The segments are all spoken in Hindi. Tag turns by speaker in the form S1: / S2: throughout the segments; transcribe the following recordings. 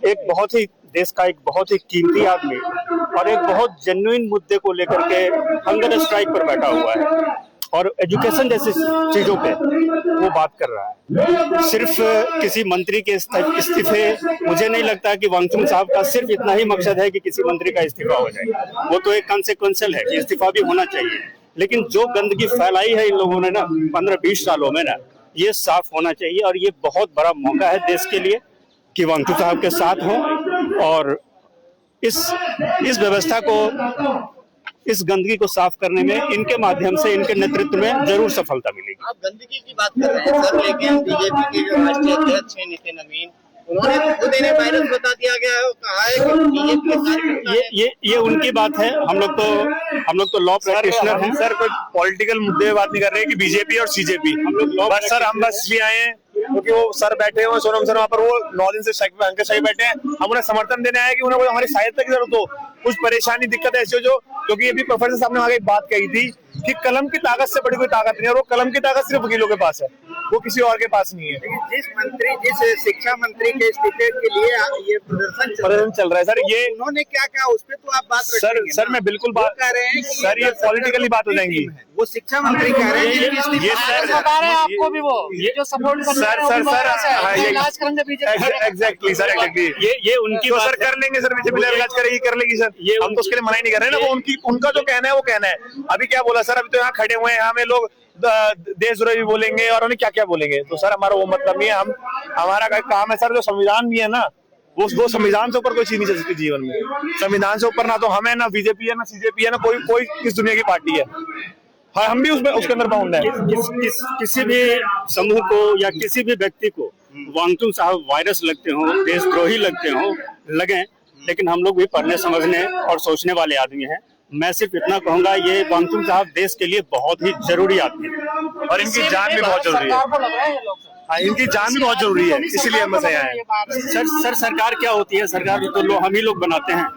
S1: एक बहुत ही देश का एक बहुत ही कीमती आदमी और एक बहुत जेन्युइन मुद्दे को लेकर के हंगर स्ट्राइक पर बैठा हुआ है और एजुकेशन जैसी चीजों पे वो बात कर रहा है। सिर्फ किसी मंत्री के इस्तीफे, मुझे नहीं लगता कि वांगचुक साहब का सिर्फ इतना ही मकसद है कि किसी मंत्री का इस्तीफा हो जाए। वो तो एक कॉन्सिक्वेंशियल है कि इस्तीफा भी होना चाहिए, लेकिन जो गंदगी फैलाई है इन लोगों ने ना 15-20 सालों में ना, ये साफ होना चाहिए। और ये बहुत बड़ा मौका है देश के लिए कि वांगचुक साहब के साथ हों और इस व्यवस्था को, इस गंदगी को साफ करने में इनके माध्यम से, इनके नेतृत्व में जरूर सफलता मिलेगी।
S2: आप गंदगी की बात कर रहे हैं सर, लेकिन बीजेपी के जो राष्ट्रीय अध्यक्ष हैं नितिन नवीन, उन्होंने खुद इन्हें वायरस बता दिया गया है, कहा है कि बीजेपी
S1: ये उनकी बात है। हम लोग तो लॉ प्रैक्टिशनर हैं सर, कोई पॉलिटिकल मुद्दे पे बात नहीं कर रहे हैं कि बीजेपी और सीजेपी। हम लोग लॉ सर, हम बस भी आए हैं क्योंकि वो सर बैठे हुए सोनम सर वहाँ पर, वो 9 दिन से स्ट्राइक बैठे हैं। हम उन्हें समर्थन देने आए कि उन्हें हमारी सहायता की जरूरत हो, कुछ परेशानी दिक्कत ऐसी हो जो, क्योंकि ये भी प्रोफेसर साहब ने आगे एक बात कही थी कि कलम की ताकत से बड़ी कोई ताकत नहीं है, और वो कलम की ताकत सिर्फ वकीलों के पास है, वो किसी और के पास नहीं है।
S2: जिस शिक्षा मंत्री के इस्तीफे के लिए ये प्रदर्शन चल
S1: रहा है सर, ये
S2: उन्होंने क्या कहा उस पर तो आप बात
S1: सर मैं बिल्कुल बात
S2: कर रहे हैं
S1: सर, ये पॉलिटिकली बात हो जाएंगी।
S2: वो शिक्षा मंत्री कह रहे हैं
S1: ये सर बता रहे हैं आपको भी, वो ये जो सपोर्ट कर एग्जैक्टली सर, एग्जैक्टली ये उनकी सर कर लेंगे सर, बीजेपी इलाज करेगी, कर लेगी सर, ये हम तो उसके लिए मना ही नहीं कर रहे हैं ना। वो उनका जो कहना है वो कहना है। अभी क्या बोला सर, अभी तो यहाँ खड़े हुए हैं, हमें लोग देशद्रोही बोलेंगे और उन्हें क्या क्या बोलेंगे, तो सर हमारा वो मतलब नहीं है। हमारा काम है सर, जो संविधान भी है ना, वो संविधान से ऊपर कोई चीज नहीं चल सकती जीवन में। संविधान से ऊपर ना तो हम है, ना बीजेपी है, ना सीजेपी है, ना कोई किस दुनिया की पार्टी है। हाँ, हम भी उसके अंदर बाउंड है। किसी भी समूह को या किसी भी व्यक्ति को वांगचुक साहब वायरस लगते हो, देशद्रोही लगते हो, लगे, लेकिन हम लोग भी पढ़ने समझने और सोचने वाले आदमी हैं। मैं सिर्फ इतना कहूंगा, ये वांगचुक साहब देश के लिए बहुत ही जरूरी आदमी है और इनकी जान भी बहुत जरूरी है। इनकी जान भी बहुत जरूरी है, इसीलिए हम बस आए हैं। सर सरकार क्या होती है? सरकार तो हम ही लोग बनाते हैं,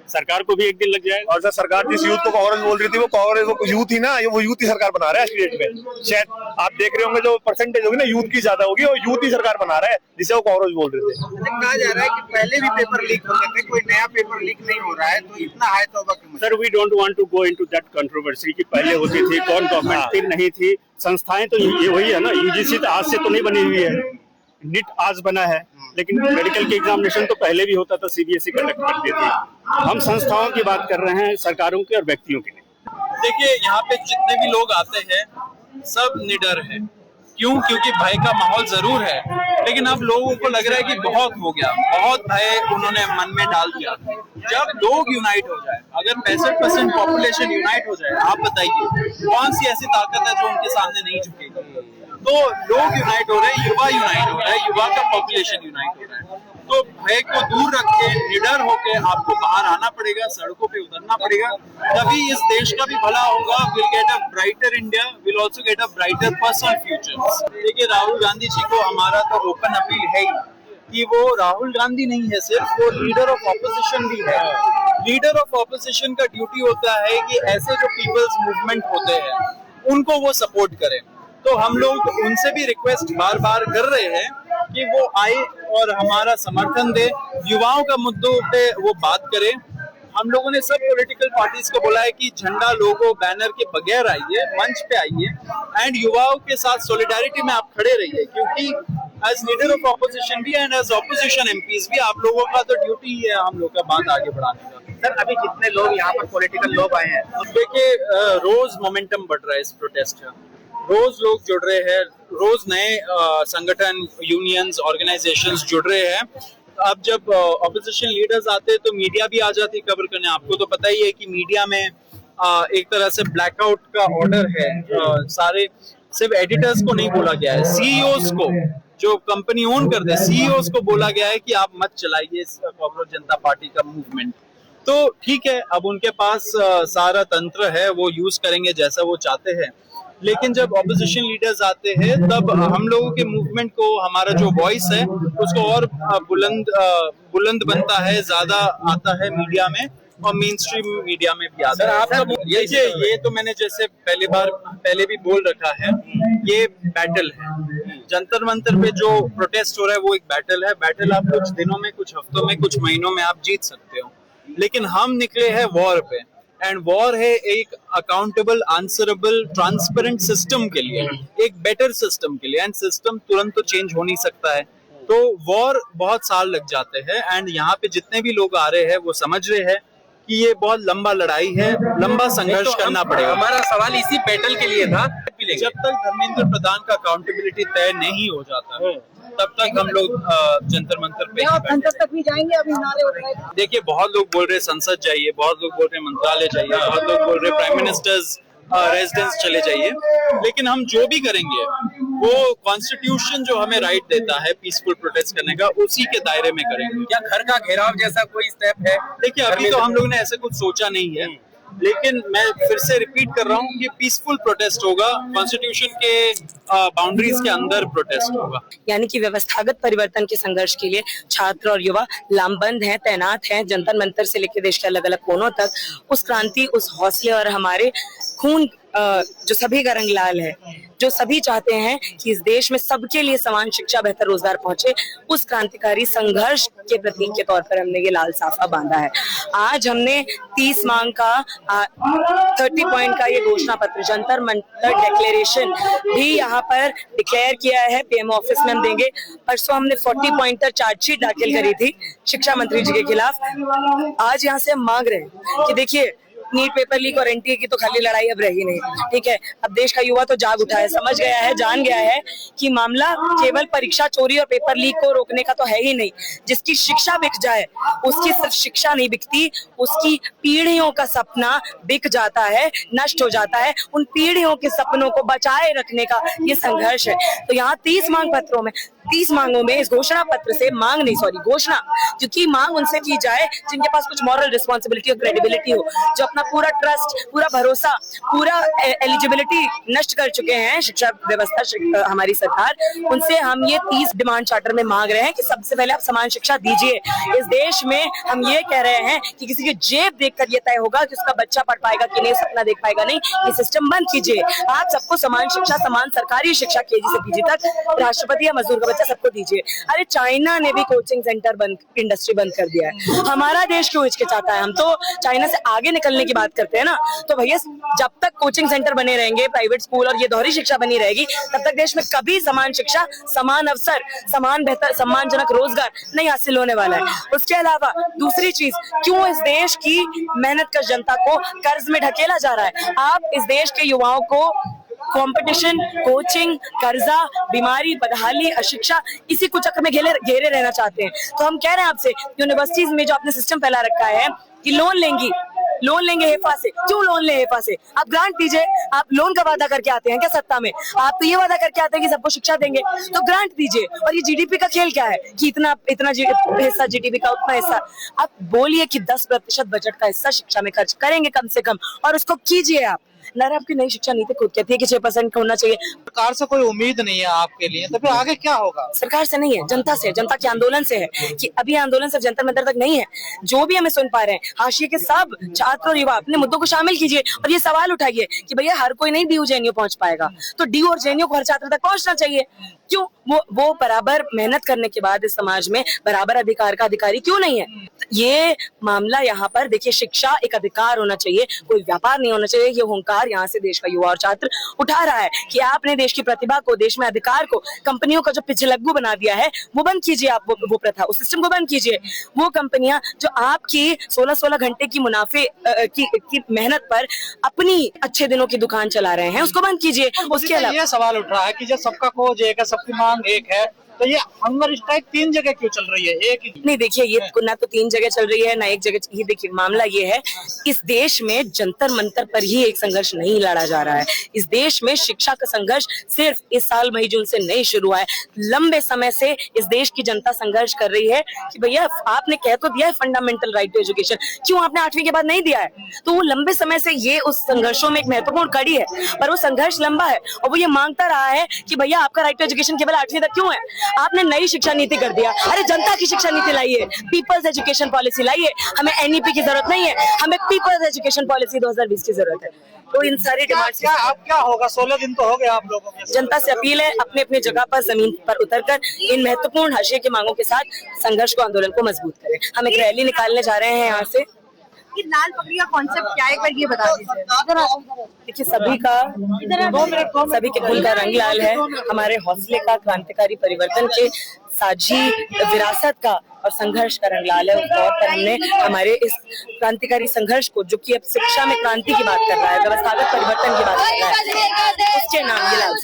S1: सरकार को भी एक दिन लग जाएगा। और सर सरकार जिस यूथ को कांग्रेस बोल रही थी, वो कांग्रेस वो यूथ ही ना, वो यूथ ही सरकार बना रहा है स्टेट में। शायद आप देख रहे होंगे जो परसेंटेज होगी ना यूथ की ज्यादा होगी, और यूथ ही सरकार बना रहा है, जिसे वो कांग्रेस बोल रहे थे।
S2: कहा जा रहा है कि पहले भी पेपर लीक हो गए थे, कोई नया पेपर लीक नहीं हो रहा है, तो इतना हाई तौबा क्यों?
S1: Sir we don't want to go into that controversy कि पहले होती थी, कौन गवर्नमेंट थी, नहीं थी। संस्थाएं तो ये वही है ना, यूजीसी तो आज से तो नहीं बनी हुई है, नीट आज बना है, लेकिन मेडिकल की एग्जामिनेशन तो पहले भी होता था, सीबीएसई कंडक्ट करती थी। हम संस्थाओं की बात कर रहे हैं, सरकारों की और व्यक्तियों की नहीं।
S3: देखिए, यहाँ पे जितने भी लोग आते हैं सब निडर है। क्यों? क्योंकि भय का माहौल जरूर है, लेकिन अब लोगों को लग रहा है कि बहुत हो गया, बहुत भय उन्होंने मन में डाल दिया। जब लोग यूनाइट हो जाए, अगर 65% पॉपुलेशन यूनाइट हो जाए, आप बताइए कौन सी ऐसी ताकत है जो उनके सामने नहीं झुकेगी? तो लोग यूनाइट हो रहे हैं, युवा यूनाइट हो रहा है, युवा का पॉपुलेशन यूनाइट हो रहा है। तो भय को दूर रख के, निडर होके आपको बाहर आना पड़ेगा, सड़कों पे उतरना पड़ेगा, तभी इस देश का भी भला होगा। Will get a brighter India, will also get a brighter personal future. देखिए, राहुल गांधी जी को हमारा तो ओपन अपील है ही कि वो राहुल गांधी नहीं है सिर्फ, वो लीडर ऑफ ऑपोजिशन भी है। लीडर ऑफ ऑपोजिशन का ड्यूटी होता है कि ऐसे जो पीपल्स मूवमेंट होते हैं उनको वो सपोर्ट करें। तो हम लोग उनसे भी रिक्वेस्ट बार बार कर रहे हैं कि वो आए और हमारा समर्थन दे, युवाओं का मुद्दों पे वो बात करें। हम लोगों ने सब पॉलिटिकल पार्टीज को बोला है कि झंडा, लोगो, बैनर के बगैर आइए, मंच पे आइए एंड युवाओं के साथ सॉलिडारिटी में आप खड़े रहिए, क्योंकि एज लीडर ऑफ ऑपोजिशन भी एंड एज ऑपोजिशन एमपीज भी आप लोगों का तो ड्यूटी ही है हम लोग का बात आगे बढ़ाने का।
S2: सर, अभी जितने लोग यहाँ पर पॉलिटिकल लोग आए हैं,
S3: देखिए रोज मोमेंटम बढ़ रहा है इस प्रोटेस्ट का, रोज लोग जुड़ रहे हैं, रोज नए संगठन, यूनियंस, ऑर्गेनाइजेशंस जुड़ रहे हैं। अब जब ऑपोजिशन लीडर्स आते हैं तो मीडिया भी आ जाती है कवर करने। आपको तो पता ही है कि मीडिया में एक तरह से ब्लैकआउट का ऑर्डर है। सारे सिर्फ एडिटर्स को नहीं बोला गया है, सीईओज को, जो कंपनी ओन करते हैं, सीईओज को बोला गया है कि आप मत चलाइए कॉकरोच जनता पार्टी का मूवमेंट। तो ठीक है, अब उनके पास सारा तंत्र है, वो यूज करेंगे जैसा वो चाहते हैं। लेकिन जब ऑपोजिशन लीडर्स आते हैं तब हम लोगों के मूवमेंट को, हमारा जो वॉइस है उसको और बुलंद बनता है, ज्यादा आता है मीडिया में और मेन स्ट्रीम मीडिया में भी आता है। आप ये तो मैंने जैसे पहले भी बोल रखा है, ये बैटल है, जंतर मंतर पे जो प्रोटेस्ट हो रहा है वो एक बैटल है। बैटल आप कुछ दिनों में, कुछ हफ्तों में, कुछ महीनों में आप जीत सकते हो, लेकिन हम निकले हैं वॉर पे। एंड वॉर है एक अकाउंटेबल, आंसरेबल, ट्रांसपेरेंट सिस्टम के लिए, एक बेटर सिस्टम के लिए। एंड सिस्टम तुरंत तो चेंज हो नहीं सकता है, तो वॉर बहुत साल लग जाते हैं। एंड यहाँ पे जितने भी लोग आ रहे हैं वो समझ रहे हैं कि ये बहुत लंबा लड़ाई है, लंबा संघर्ष करना पड़ेगा।
S4: हमारा सवाल इसी बैटल के लिए था।
S3: जब तक धर्मेंद्र प्रधान का अकाउंटेबिलिटी तय नहीं हो जाता है तब तक हम लोग जंतर मंतर पे
S5: संसद तक भी जाएंगे। अभी नारे उठ रहे हैं।
S3: देखिए, बहुत लोग बोल रहे संसद जाइए, बहुत लोग बोल रहे मंत्रालय जाइए, बहुत लोग बोल रहे प्राइम मिनिस्टर्स रेजिडेंस चले जाइए, लेकिन हम जो भी करेंगे वो कॉन्स्टिट्यूशन जो हमें राइट देता है पीसफुल प्रोटेस्ट करने का, उसी के दायरे में करेंगे।
S4: क्या घर का घेराव जैसा कोई स्टेप है?
S3: देखिए, अभी तो हम लोग ने ऐसे कुछ सोचा नहीं है, लेकिन मैं फिर से रिपीट कर रहा हूँ कि पीसफुल प्रोटेस्ट होगा, कॉन्स्टिट्यूशन के बाउंड्रीज के अंदर प्रोटेस्ट होगा।
S5: यानी कि व्यवस्थागत परिवर्तन के संघर्ष के लिए छात्र और युवा लामबंद हैं, तैनात हैं, जंतर मंतर से लेकर देश के अलग अलग कोनों तक। उस क्रांति, उस हौसले और हमारे खून जो सभी का रंग लाल है, जो सभी चाहते हैं कि इस देश में सबके लिए समान शिक्षा, बेहतर रोजगार पहुंचे, उस क्रांतिकारी संघर्ष के प्रतीक के तौर पर हमने ये लाल साफा बांधा है। आज हमने 30 मांग का 30 पॉइंट का ये घोषणा पत्र, जंतर मंतर डिक्लेरेशन भी यहाँ पर डिक्लेयर किया है। पीएम ऑफिस में हम देंगे। परसों हमने 40 पॉइंटर चार्जशीट दाखिल करी थी शिक्षा मंत्री जी के खिलाफ। आज यहाँ से हम मांग रहे हैं कि देखिए, नीट पेपर लीक और एनटीए की तो खाली लड़ाई अब रही नहीं, ठीक है। अब देश का युवा तो जाग उठा है, समझ गया है, जान गया है कि मामला केवल परीक्षा चोरी और पेपर लीक को रोकने का तो है ही नहीं। जिसकी शिक्षा बिक जाए, उसकी सिर्फ शिक्षा नहीं बिकती, उसकी पीढ़ियों का सपना बिक जाता है, नष्ट हो जाता है। उन पीढ़ियों के सपनों को बचाए रखने का ये संघर्ष है। तो यहाँ 30 मांग पत्रों में, 30 मांगों में इस घोषणा पत्र से घोषणा, क्योंकि मांग उनसे की जाए जिनके पास कुछ मॉरल रिस्पॉन्सिबिलिटी और क्रेडिबिलिटी हो, जो अपना पूरा ट्रस्ट, पूरा भरोसा, पूरा एलिजिबिलिटी नष्ट कर चुके हैं शिक्षा व्यवस्था, हमारी सरकार। उनसे हम ये 30 डिमांड चार्टर में मांग रहे हैं कि सबसे पहले आप समान शिक्षा दीजिए। इस देश में हम ये कह रहे हैं कि किसी की जेब देखकर ये तय होगा कि उसका बच्चा पढ़ पाएगा कि नहीं, सपना देख पाएगा नहीं। ये सिस्टम बंद कीजिए। आप सबको समान शिक्षा, समान सरकारी शिक्षा केजी से पीजी तक, राष्ट्रपति या मजदूर का बच्चा सबको दीजिए। अरे चाइना ने भी कोचिंग सेंटर इंडस्ट्री बंद कर दिया है। हमारा देश क्यों हिचकिचाता है? हम तो चाइना से आगे निकलने की बात करते हैं ना। तो भैया, जब तक कोचिंग सेंटर बने रहेंगे, प्राइवेट स्कूल और ये दोहरी शिक्षा बनी रहेगी, तब तक देश में कभी समान शिक्षा, समान अवसर, समान बेहतर, सम्मानजनक रोजगार नहीं हासिल होने वाला है। उसके अलावा दूसरी चीज, क्यों इस देश की मेहनतकश जनता को कर्ज में ढकेला जा रहा है? आप इस देश के युवाओं को कंपटीशन, कोचिंग, कर्जा, बीमारी, बदहाली, अशिक्षा, इसी कुचक्र में घेरे रहना चाहते हैं। तो हम कह रहे हैं आपसे, यूनिवर्सिटीज में जो आपने सिस्टम फैला रखा है कि लोन लेंगे हेफा से। क्यों लोन ले हेफा से? आप ग्रांट दीजिए। आप लोन का वादा करके आते हैं क्या सत्ता में? आप तो ये वादा करके आते हैं कि सबको शिक्षा देंगे, तो ग्रांट दीजिए। और ये जीडीपी का खेल क्या है कि इतना हिस्सा जीडीपी का, उतना हिस्सा। आप बोलिए कि 10% बजट का हिस्सा शिक्षा में खर्च करेंगे कम से कम, और उसको कीजिए आप। आपकी नई शिक्षा नीति खुद कहती है कि 6% का होना चाहिए।
S4: सरकार से कोई उम्मीद नहीं है आपके लिए, तो फिर आगे क्या होगा?
S5: सरकार से नहीं है, जनता से, जनता के आंदोलन से है। कि अभी आंदोलन सिर्फ जंतर मंतर तक नहीं है। जो भी हमें सुन पा रहे हैं, हाशिए के सब छात्र और युवा अपने मुद्दों को शामिल कीजिए और ये सवाल उठाइए कि भैया, हर कोई नहीं डीयू जेएनयू पहुंच पाएगा, तो डीयू और जेएनयू को हर छात्र तक पहुंचना चाहिए। क्यों? वो बराबर मेहनत करने के बाद इस समाज में बराबर अधिकार का अधिकारी क्यों नहीं है? ये मामला यहाँ पर देखिए, शिक्षा एक अधिकार होना चाहिए, कोई व्यापार नहीं होना चाहिए। ये हुंकार यहाँ से देश का युवा और छात्र उठा रहा है कि आपने देश की प्रतिभा को, देश में अधिकार को, कंपनियों का जो पिछलग्गू बना दिया है, वो बंद कीजिए। आप वो प्रथा, उस सिस्टम को बंद कीजिए। वो कंपनियां जो आपकी 16-16 घंटे की मुनाफे की मेहनत पर अपनी अच्छे दिनों की दुकान चला रहे हैं, उसको बंद कीजिए। उसके अलावा
S4: ये सवाल उठ रहा है कि जब सबका खोज एक है, सबकी मांग एक है, तो ये हंगर स्ट्राइक 3 जगह क्यों चल रही है? एक ही
S5: नहीं, देखिए, ये ना तो 3 जगह चल रही है ना एक जगह। ये देखिए, मामला ये है, इस देश में जंतर मंतर पर ही एक संघर्ष नहीं लड़ा जा रहा है। इस देश में शिक्षा का संघर्ष सिर्फ इस साल मई जून से नहीं शुरू हुआ है। लंबे समय से इस देश की जनता संघर्ष कर रही है कि भैया, आपने कह तो दिया है फंडामेंटल राइट टू एजुकेशन, क्यों आपने 8वीं के बाद नहीं दिया है? तो वो लंबे समय से ये उस संघर्षों में एक महत्वपूर्ण कड़ी है, पर वो संघर्ष लंबा है और वो ये मांगता रहा है कि भैया, आपका राइट टू एजुकेशन केवल 8वीं तक क्यों है? आपने नई शिक्षा नीति कर दिया। अरे जनता की शिक्षा नीति लाइए, पीपल्स एजुकेशन पॉलिसी लाइए। हमें एनईपी की जरूरत नहीं है, हमें पीपल्स एजुकेशन पॉलिसी 2020 की जरूरत है। तो इन सारी डिमांड्स
S4: क्या अब क्या होगा? 16 दिन तो हो गए आप लोगों के।
S5: जनता से अपील है, अपने अपने जगह पर जमीन पर उतरकर इन महत्वपूर्ण हाशिए की मांगों के साथ संघर्ष को, आंदोलन को मजबूत करें। हम एक रैली निकालने जा रहे हैं यहाँ से।
S6: कि लाल पगड़ी का कॉन्सेप्ट क्या है, एक बार ये बता दीजिए।
S5: देखिए, सभी के खून का रंग लाल है। हमारे हौसले का, क्रांतिकारी परिवर्तन के साझी विरासत का और संघर्ष का रंग लाल है। उस तौर पर हमने हमारे इस क्रांतिकारी संघर्ष को, जो कि अब शिक्षा में क्रांति की बात कर रहा है, व्यवस्थागत परिवर्तन की बात कर रहा है, उसके नाम ये लाल